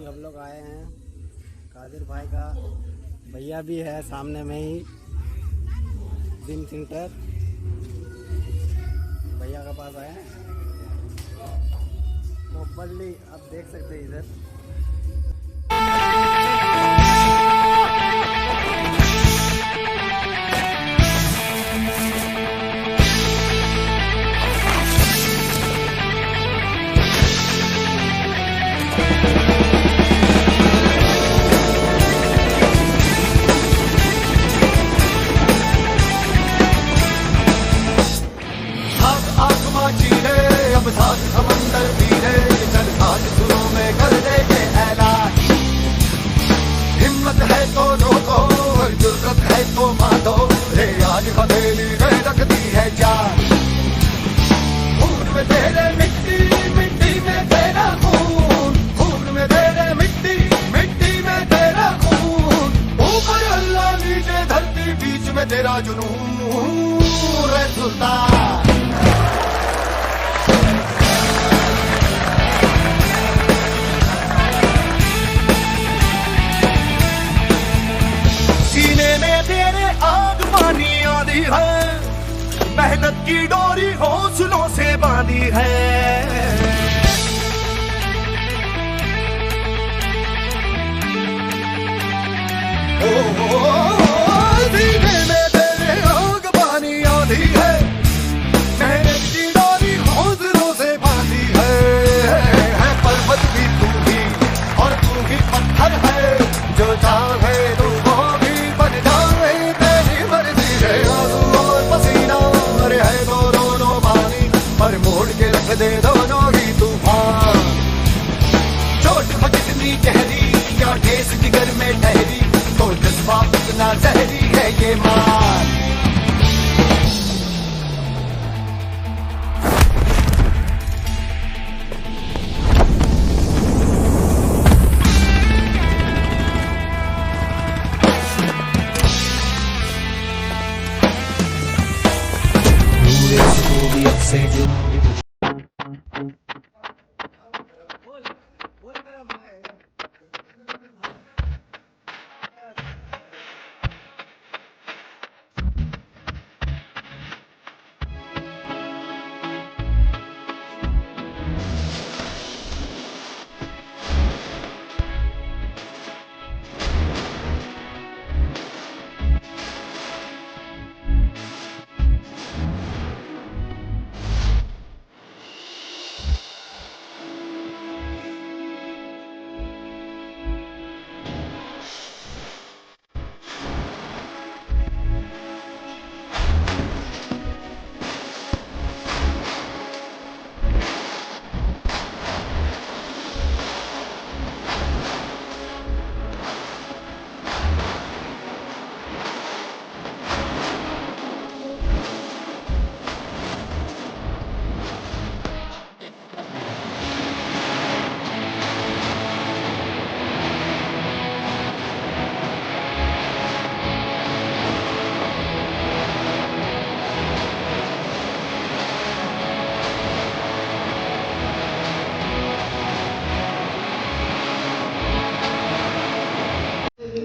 हम लोग आए हैं कादिर भाई का भैया भी है सामने में ही जिम सेंटर भैया के पास आए हैं प्रॉपरली आप देख सकते हैं इधर समंदर पीरे चल आज सुरों में कर दे के ऐलान हिम्मत है तो रोको और जुर्रत है तो मारो रे आज हथेली में रखती है जान खून में तेरे मिट्टी मिट्टी में तेरा खून खून में तेरे मिट्टी मिट्टी में तेरा खून ऊपर अल्लाह नीचे धरती बीच में तेरा जुनून रे सुल्तान मेहनत की डोरी हौसलों से बांधी है सीने में तेरे आग पानी आधी है मेहनत की डोरी हौसलों से बांधी है पर्वत भी तू ही और तू ही पत्थर है जो चाहे तू वो भी बन जाए तेरी मर्जी है पसीना है तो दोनों पानी पर मोड़ के रख दे दोनों ही तूफान चोट कितनी गहरी या ठेस जिगर में ठहरी तो जज्बा कितना जहरी है ये मान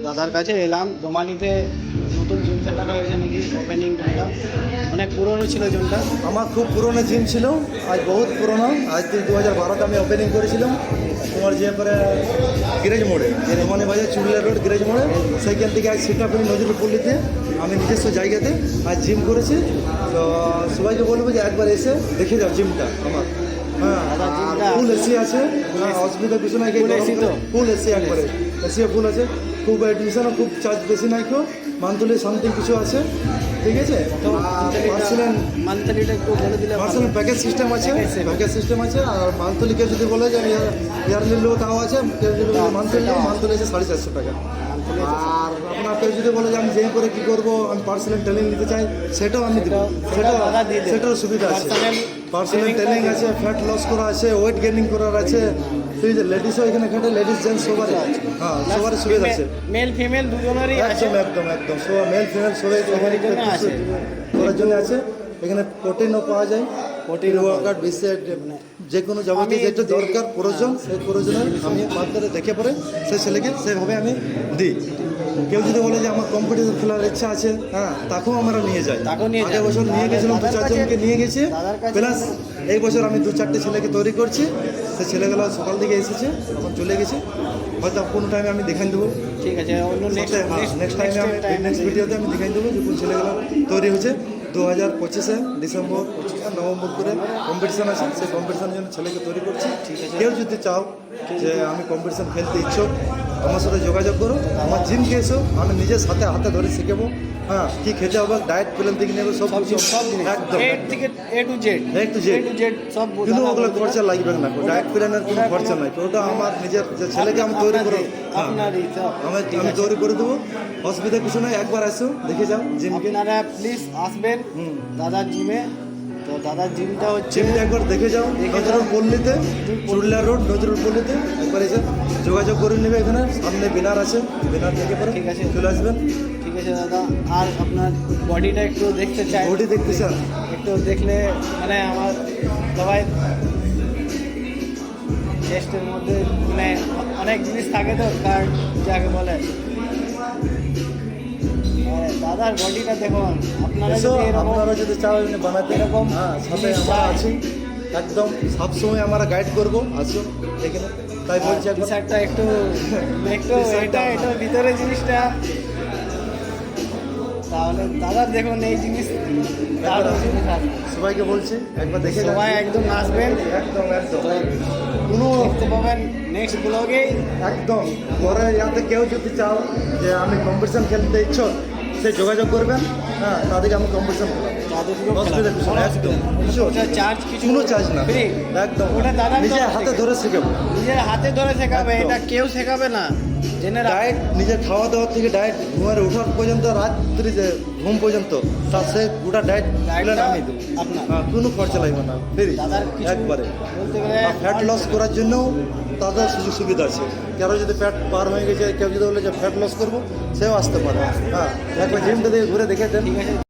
দাদার কাছে এলাম দোমানিতে নতুন জিম সেন্টার হয়েছে নাকি ওপেনিং জিমটা অনেক পুরনো ছিল জিমটা আমার খুব পুরনো জিম ছিল আজ বহুত পুরনো আজ 2012তে আমি ওপেনিং করেছিলাম তোমার যে পরে গ্যারেজ মোড়ে দোমানি বাজার চুড়িয়া রোড গ্যারেজ মোড়ে সেইখান থেকে আজ সীতাপুরি নজরুল পল্লীতে আমি নিজস্ব জায়গাতে আজ জিম করেছি তো সবাইকে বলবো যে একবার এসে দেখে যাও জিমটা আমার হ্যাঁ ফুল এসি আছে অসুবিধার কিছু নাই ফুল এসি একবারে এসি ফুল আছে খুব অ্যাডমিশনও খুব চার্জ বেশি নাই কেউ মান্থলি সামথিং কিছু আছে ঠিক আছে মান্থলিটা একটু বলে দিলে পার্সোনাল প্যাকেজ সিস্টেম আছে আর মান্থলি কেউ যদি বলে যে আমি ইয়ারলি লো তাও আছে কেউ যদি বলে মান্থলি আছে 450 টাকা আর আপনার কেউ যদি বলে যে আমি যেই করে কী করবো আমি পার্সোনাল ট্রেনিং নিতে চাই সেটাও আমি দেবো সেটারও সুবিধা আছে পার্সোনাল ট্রেনিং আছে ফ্যাট লস করা আছে ওয়েট গেইনিং করার আছে ঠিক আছে লেডিসও এখানে খাটে লেডিস জেন্টস সবারই হ্যাঁ সবারই সুবিধা আছে মেল ফিমেল দুজনেরই আছে একদম সবাই মেল ফিমেল সবাই করার জন্য আছে এখানে প্রোটিনও পাওয়া যায় Protein ওয়ার্কআউট বিশ্বের যে কোনো যাবতীয় আমি যেটা দরকার প্রয়োজন সেই প্রয়োজনে আমি মাত্রা দেখে পরে সেই ছেলেকে সেভাবে আমি দিই। কেউ যদি বলে যে আমার কম্পিটিশন খেলার ইচ্ছা আছে, হ্যাঁ, তাকেও আমরা নিয়ে যাই। তাকেও নিয়ে আগের যাই। বছর নিয়ে গেছিলাম, দু দাদার চারজনকে কাছে- নিয়ে গেছি, দাদার কাছে- প্লাস এই বছর আমি 2-4টে ছেলেকে তৈরি করছি। সেই ছেলেগুলো সকাল দিকে এসেছে, এখন চলে গেছে। হয়তো কোনো টাইমে আমি দেখাই দেবো, ঠিক আছে, অন্য নেক্সট টাইমে আমি নেক্সট ভিডিওতে আমি দেখাই দেবো যে কোন ছেলেগুলো তৈরি হয়েছে। 2025 ডিসেম্বর নভেম্বর করে কম্পিটিশন আছে, সেই কম্পিটিশনের জন্য ছেলেকে তৈরি করছি। কেউ যদি চাও যে আমি কম্পিটিশন খেলতে ইচ্ছুক, আমার সাথে যোগাযোগ করো, আমার জিমকে এসো, আমি নিজের সাথে হাতে ধরে শেখাবো। হ্যাঁ, কী খেতে হবে, ডায়েট প্ল্যান থেকে নেবে, সব সব কিছু সব জিনিস একদম A থেকে A to Z A to Z। সব কিন্তু দাদা ওগুলো বলতে খরচা লাগবে না, ডায়েট প্ল্যানের কোনো ওটা খরচা কোনো- নাই। ওটা আমার নিজের যে ছেলেকে আমি তৈরি করবো, হ্যাঁ, আপনারই সব আমি তৈরি করে দেবো। অসুবিধা কিছু নাই, একবার আসো দেখে যাও জিমকে। আপনারা প্লিজ আসবেন দাদার জিমে। তো দাদার জিমটা হচ্ছে জিমটা একবার দেখে যাও, নজরুল পল্লীতে, চুড়লা রোড নজরুল পল্লীতে একবার এসে যোগাযোগ করে নেবে। এখানে সামনে ব্যানার আছে, ব্যানার থেকে পরে ঠিক আছে। চলে আসবেন। ঠিক আছে দাদা। আর আপনার বডিটা একটু দেখতে চাই, বডি দেখতে চান? একটু দেখলে মানে আমার সবাই চেস্টের মধ্যে মানে অনেক জিনিস থাকে তো, কার যাকে বলে দাদার বডিটা দেখুন। আপনারা এসো, যদি এরকম আপনারা যদি চাও এমনি বানাতে, এরকম হ্যাঁ, সাথে জিনিস আমরা চাই। আছি, একদম সবসময় আমরা গাইড করবো। আসো এখানে, তাই বলছি টি একবার। শার্টটা একটু একটু T-shirt-টা এটা ভিতরে জিনিসটা, তাহলে দাদা দেখুন এই জিনিস দারুণ জিনিস আছে। সবাইকে বলছি একবার দেখে যান। সবাই একদম আসবেন, একদম একদম কোনো দেখতে পাবেন নেক্সট ব্লগেই। একদম পরে ইয়াতে কেউ যদি চাও যে আমি কম্পিটিশন খেলতে ইচ্ছুক, সে যোগাযোগ করবেন। হ্যাঁ, তাদেরকে আমি কম্পিটিশন অসুবিধা কিছু না, একদম কিছু চার্জ কিছু কোনো চার্জ না, ফ্রি। একদম ওটা দাদা নিজে হাতে ধরে শেখাবো। নিজের হাতে ধরে শেখাবে, একদম। এটা কেউ শেখাবে না। জেনে রাখ ডায়েট নিজের খাওয়া দাওয়া থেকে ডায়েট ঘুমের ওঠার পর্যন্ত, রাত্রি যে ঘুম পর্যন্ত, তার সে গোটা ডায়েট প্ল্যান আমি দেবো। আপনার হ্যাঁ, কোনো খরচা লাগবে না, ফ্রি দাদার কিছু একবারে। বলতে গেলে ফ্যাট লস করার জন্যও তাদের সুযোগ সুবিধা আছে। কারো যদি ফ্যাট পার হয়ে গেছে, কেউ যদি বলে যে ফ্যাট লস করবো, সেও আসতে পারে। হ্যাঁ, একবার জিমটা দিয়ে ঘুরে দেখে দেন। ঠিক আছে।